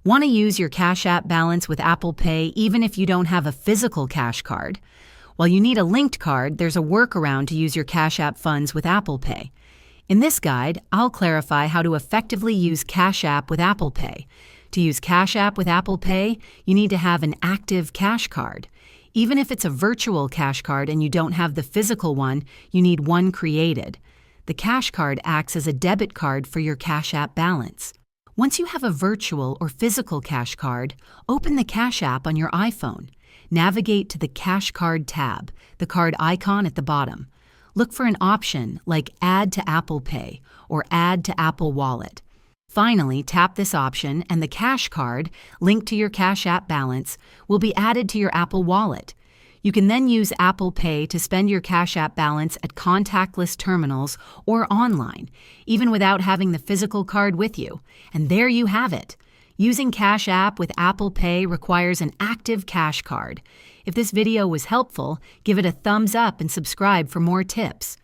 Want to use your Cash App balance with Apple Pay even if you don't have a physical cash card? While you need a linked card, there's a workaround to use your Cash App funds with Apple Pay. In this guide, I'll clarify how to effectively use Cash App with Apple Pay. To use Cash App with Apple Pay, you need to have an active cash card. Even if it's a virtual cash card and you don't have the physical one, you need one created. The cash card acts as a debit card for your Cash App balance. Once you have a virtual or physical cash card, open the Cash App on your iPhone. Navigate to the Cash Card tab, the card icon at the bottom. Look for an option like Add to Apple Pay or Add to Apple Wallet. Finally, tap this option and the cash card, linked to your Cash App balance, will be added to your Apple Wallet. You can then use Apple Pay to spend your Cash App balance at contactless terminals or online, even without having the physical card with you. And there you have it. Using Cash App with Apple Pay requires an active cash card. If this video was helpful, give it a thumbs up and subscribe for more tips.